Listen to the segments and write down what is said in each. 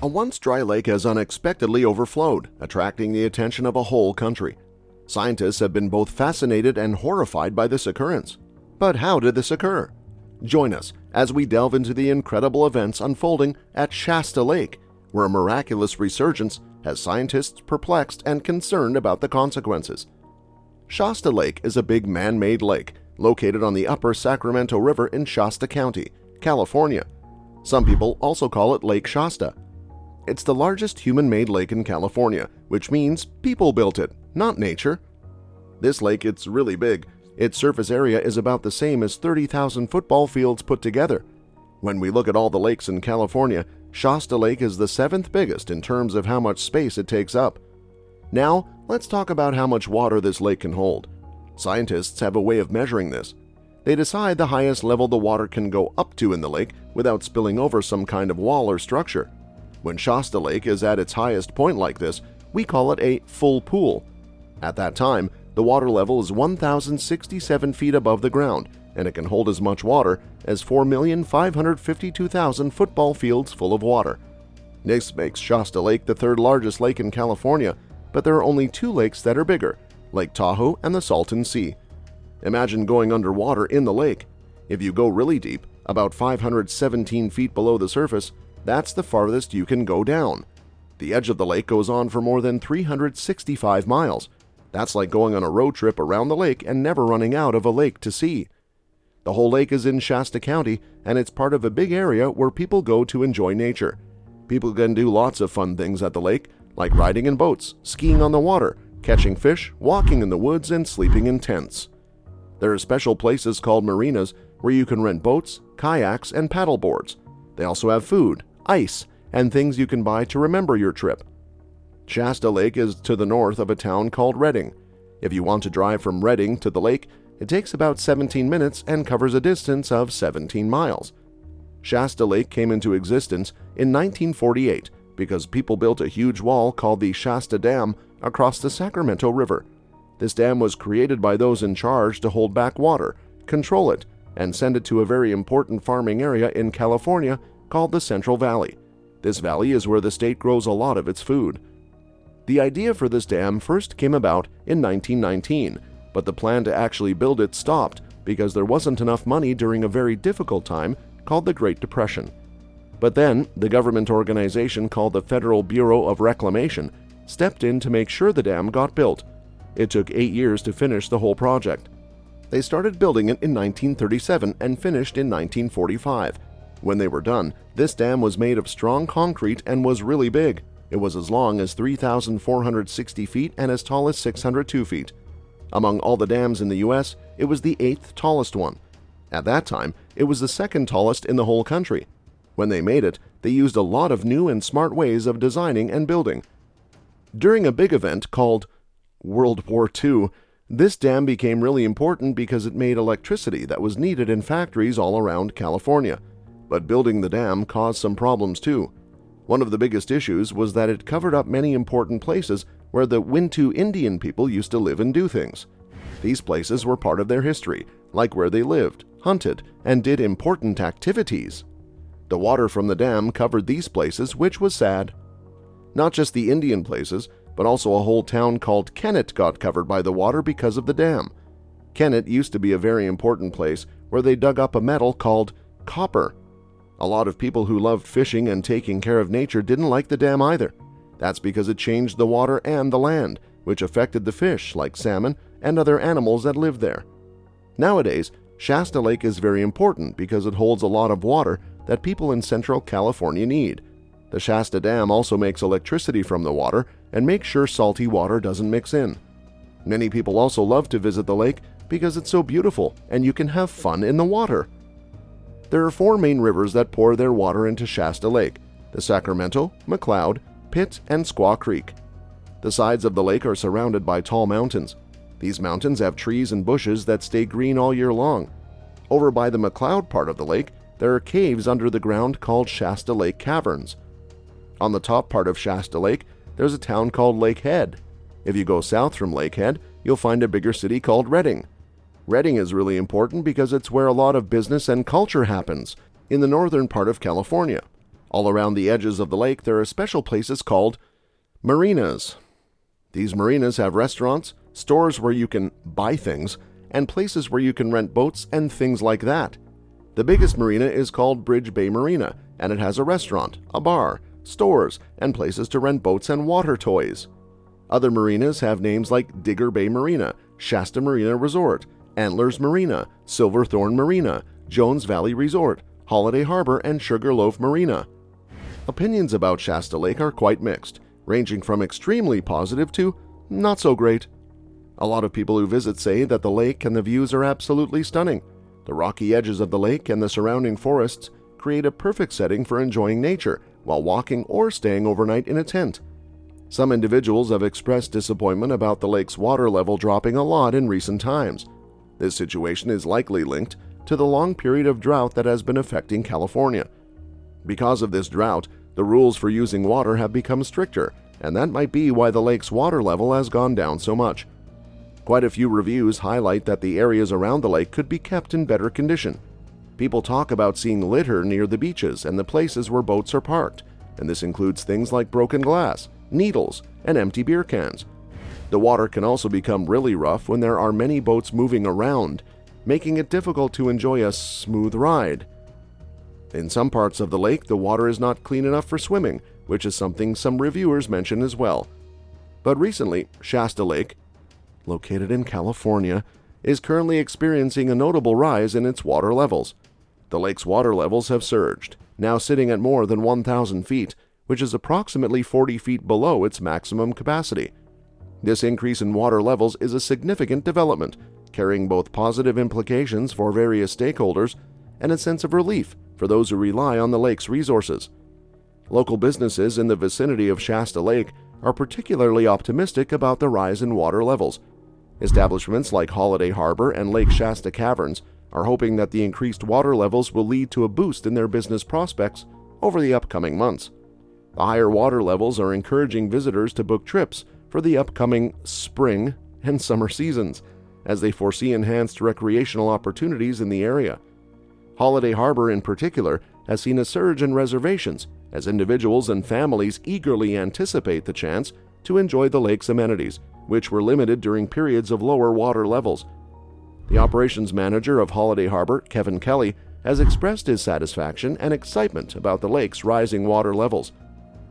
A once dry lake has unexpectedly overflowed, attracting the attention of a whole country. Scientists have been both fascinated and horrified by this occurrence. But how did this occur? Join us as we delve into the incredible events unfolding at Shasta Lake, where a miraculous resurgence has scientists perplexed and concerned about the consequences. Shasta Lake is a big man-made lake located on the upper Sacramento River in Shasta County, California. Some people also call it Lake Shasta. It's the largest human-made lake in California, which means people built it, not nature. This lake, it's really big. Its surface area is about the same as 30,000 football fields put together. When we look at all the lakes in California, Shasta Lake is the 7th biggest in terms of how much space it takes up. Now, let's talk about how much water this lake can hold. Scientists have a way of measuring this. They decide the highest level the water can go up to in the lake without spilling over some kind of wall or structure. When Shasta Lake is at its highest point like this, we call it a full pool. At that time, the water level is 1,067 feet above the ground, and it can hold as much water as 4,552,000 football fields full of water. This makes Shasta Lake the third largest lake in California, but there are only 2 lakes that are bigger, Lake Tahoe and the Salton Sea. Imagine going underwater in the lake. If you go really deep, about 517 feet below the surface, that's the farthest you can go down. The edge of the lake goes on for more than 365 miles. That's like going on a road trip around the lake and never running out of a lake to see. The whole lake is in Shasta County, and it's part of a big area where people go to enjoy nature. People can do lots of fun things at the lake, like riding in boats, skiing on the water, catching fish, walking in the woods, and sleeping in tents. There are special places called marinas where you can rent boats, kayaks, and paddle boards. They also have food, ice, and things you can buy to remember your trip. Shasta Lake is to the north of a town called Redding. If you want to drive from Redding to the lake, it takes about 17 minutes and covers a distance of 17 miles. Shasta Lake came into existence in 1948 because people built a huge wall called the Shasta Dam across the Sacramento River. This dam was created by those in charge to hold back water, control it, and send it to a very important farming area in California called the Central Valley. This valley is where the state grows a lot of its food. The idea for this dam first came about in 1919, but the plan to actually build it stopped because there wasn't enough money during a very difficult time called the Great Depression. But then, the government organization called the Federal Bureau of Reclamation stepped in to make sure the dam got built. It took 8 years to finish the whole project. They started building it in 1937 and finished in 1945. When they were done, this dam was made of strong concrete and was really big. It was as long as 3,460 feet and as tall as 602 feet. Among all the dams in the U.S., it was the 8th tallest one. At that time, it was the 2nd tallest in the whole country. When they made it, they used a lot of new and smart ways of designing and building. During a big event called World War II, this dam became really important because it made electricity that was needed in factories all around California. But building the dam caused some problems too. One of the biggest issues was that it covered up many important places where the Wintu Indian people used to live and do things. These places were part of their history, like where they lived, hunted, and did important activities. The water from the dam covered these places, which was sad. Not just the Indian places, but also a whole town called Kennett got covered by the water because of the dam. Kennett used to be a very important place where they dug up a metal called copper. A lot of people who loved fishing and taking care of nature didn't like the dam either. That's because it changed the water and the land, which affected the fish like salmon and other animals that lived there. Nowadays, Shasta Lake is very important because it holds a lot of water that people in Central California need. The Shasta Dam also makes electricity from the water and makes sure salty water doesn't mix in. Many people also love to visit the lake because it's so beautiful and you can have fun in the water. There are 4 main rivers that pour their water into Shasta Lake: the Sacramento, McCloud, Pitt, and Squaw Creek. The sides of the lake are surrounded by tall mountains. These mountains have trees and bushes that stay green all year long. Over by the McCloud part of the lake, there are caves under the ground called Shasta Lake Caverns. On the top part of Shasta Lake, there's a town called Lake Head. If you go south from Lake Head, you'll find a bigger city called Redding. Redding is really important because it's where a lot of business and culture happens, in the northern part of California. All around the edges of the lake, there are special places called marinas. These marinas have restaurants, stores where you can buy things, and places where you can rent boats and things like that. The biggest marina is called Bridge Bay Marina, and it has a restaurant, a bar, stores, and places to rent boats and water toys. Other marinas have names like Digger Bay Marina, Shasta Marina Resort, Antlers Marina, Silverthorne Marina, Jones Valley Resort, Holiday Harbor, and Sugarloaf Marina. Opinions about Shasta Lake are quite mixed, ranging from extremely positive to not so great. A lot of people who visit say that the lake and the views are absolutely stunning. The rocky edges of the lake and the surrounding forests create a perfect setting for enjoying nature while walking or staying overnight in a tent. Some individuals have expressed disappointment about the lake's water level dropping a lot in recent times. This situation is likely linked to the long period of drought that has been affecting California. Because of this drought, the rules for using water have become stricter, and that might be why the lake's water level has gone down so much. Quite a few reviews highlight that the areas around the lake could be kept in better condition. People talk about seeing litter near the beaches and the places where boats are parked, and this includes things like broken glass, needles, and empty beer cans. The water can also become really rough when there are many boats moving around, making it difficult to enjoy a smooth ride. In some parts of the lake, the water is not clean enough for swimming, which is something some reviewers mention as well. But recently, Shasta Lake, located in California, is currently experiencing a notable rise in its water levels. The lake's water levels have surged, now sitting at more than 1,000 feet, which is approximately 40 feet below its maximum capacity. This increase in water levels is a significant development, carrying both positive implications for various stakeholders and a sense of relief for those who rely on the lake's resources. Local businesses in the vicinity of Shasta Lake are particularly optimistic about the rise in water levels. Establishments like Holiday Harbor and Lake Shasta Caverns are hoping that the increased water levels will lead to a boost in their business prospects over the upcoming months. The higher water levels are encouraging visitors to book trips for the upcoming spring and summer seasons, as they foresee enhanced recreational opportunities in the area. Holiday Harbor in particular has seen a surge in reservations as individuals and families eagerly anticipate the chance to enjoy the lake's amenities, which were limited during periods of lower water levels. The operations manager of Holiday Harbor, Kevin Kelly, has expressed his satisfaction and excitement about the lake's rising water levels.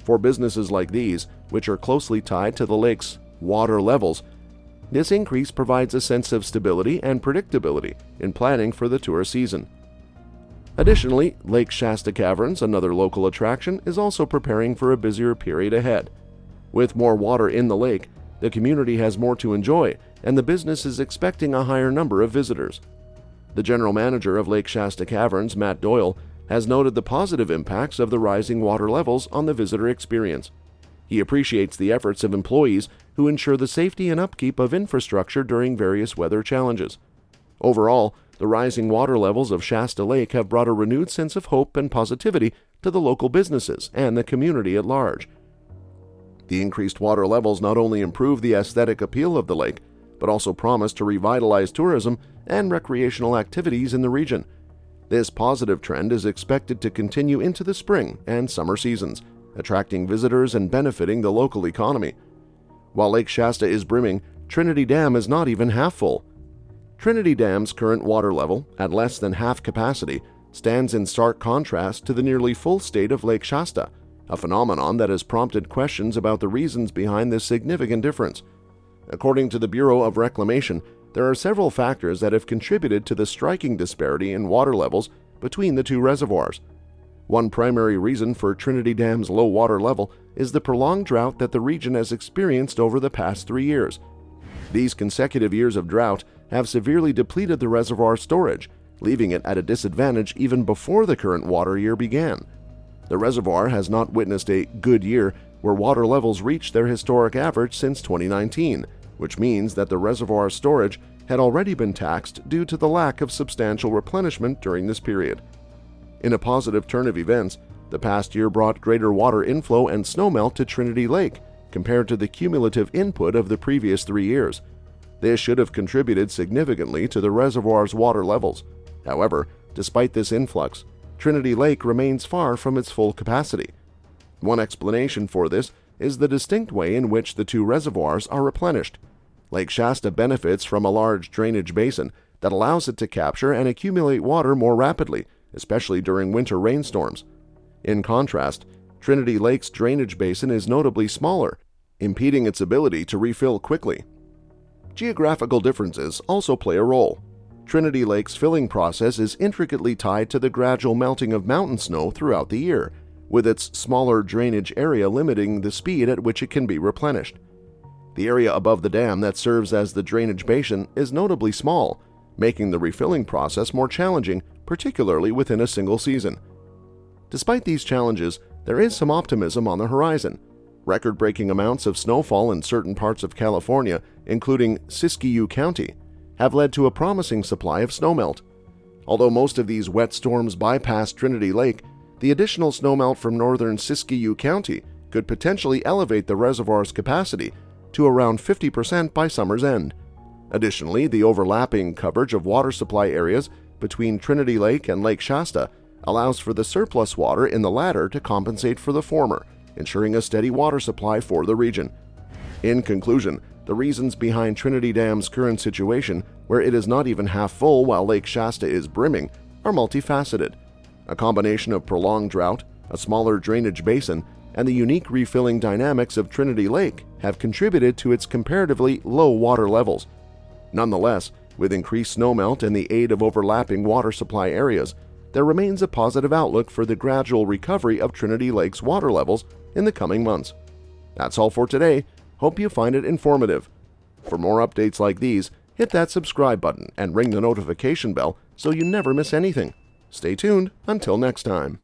For businesses like these, which are closely tied to the lake's water levels, this increase provides a sense of stability and predictability in planning for the tourist season. Additionally, Lake Shasta Caverns, another local attraction, is also preparing for a busier period ahead. With more water in the lake, the community has more to enjoy, and the business is expecting a higher number of visitors. The general manager of Lake Shasta Caverns, Matt Doyle, has noted the positive impacts of the rising water levels on the visitor experience. He appreciates the efforts of employees who ensure the safety and upkeep of infrastructure during various weather challenges. Overall, the rising water levels of Shasta Lake have brought a renewed sense of hope and positivity to the local businesses and the community at large. The increased water levels not only improve the aesthetic appeal of the lake, but also promise to revitalize tourism and recreational activities in the region. This positive trend is expected to continue into the spring and summer seasons, attracting visitors and benefiting the local economy. While Lake Shasta is brimming, Trinity Dam is not even half full. Trinity Dam's current water level, at less than half capacity, stands in stark contrast to the nearly full state of Lake Shasta, a phenomenon that has prompted questions about the reasons behind this significant difference. According to the Bureau of Reclamation, there are several factors that have contributed to the striking disparity in water levels between the two reservoirs. One primary reason for Trinity Dam's low water level is the prolonged drought that the region has experienced over the past 3 years. These consecutive years of drought have severely depleted the reservoir storage, leaving it at a disadvantage even before the current water year began. The reservoir has not witnessed a good year where water levels reached their historic average since 2019, which means that the reservoir storage had already been taxed due to the lack of substantial replenishment during this period. In a positive turn of events, the past year brought greater water inflow and snowmelt to Trinity Lake compared to the cumulative input of the previous 3 years. This should have contributed significantly to the reservoir's water levels. However, despite this influx, Trinity Lake remains far from its full capacity. One explanation for this is the distinct way in which the two reservoirs are replenished. Lake Shasta benefits from a large drainage basin that allows it to capture and accumulate water more rapidly, especially during winter rainstorms. In contrast, Trinity Lake's drainage basin is notably smaller, impeding its ability to refill quickly. Geographical differences also play a role. Trinity Lake's filling process is intricately tied to the gradual melting of mountain snow throughout the year, with its smaller drainage area limiting the speed at which it can be replenished. The area above the dam that serves as the drainage basin is notably small, making the refilling process more challenging, particularly within a single season. Despite these challenges, there is some optimism on the horizon. Record-breaking amounts of snowfall in certain parts of California, including Siskiyou County, have led to a promising supply of snowmelt. Although most of these wet storms bypass Trinity Lake, the additional snowmelt from northern Siskiyou County could potentially elevate the reservoir's capacity to around 50% by summer's end. Additionally, the overlapping coverage of water supply areas between Trinity Lake and Lake Shasta allows for the surplus water in the latter to compensate for the former, ensuring a steady water supply for the region. In conclusion, the reasons behind Trinity Dam's current situation, where it is not even half full while Lake Shasta is brimming, are multifaceted. A combination of prolonged drought, a smaller drainage basin, and the unique refilling dynamics of Trinity Lake have contributed to its comparatively low water levels. Nonetheless, with increased snowmelt and the aid of overlapping water supply areas, there remains a positive outlook for the gradual recovery of Trinity Lake's water levels in the coming months. That's all for today. Hope you find it informative. For more updates like these, hit that subscribe button and ring the notification bell so you never miss anything. Stay tuned until next time.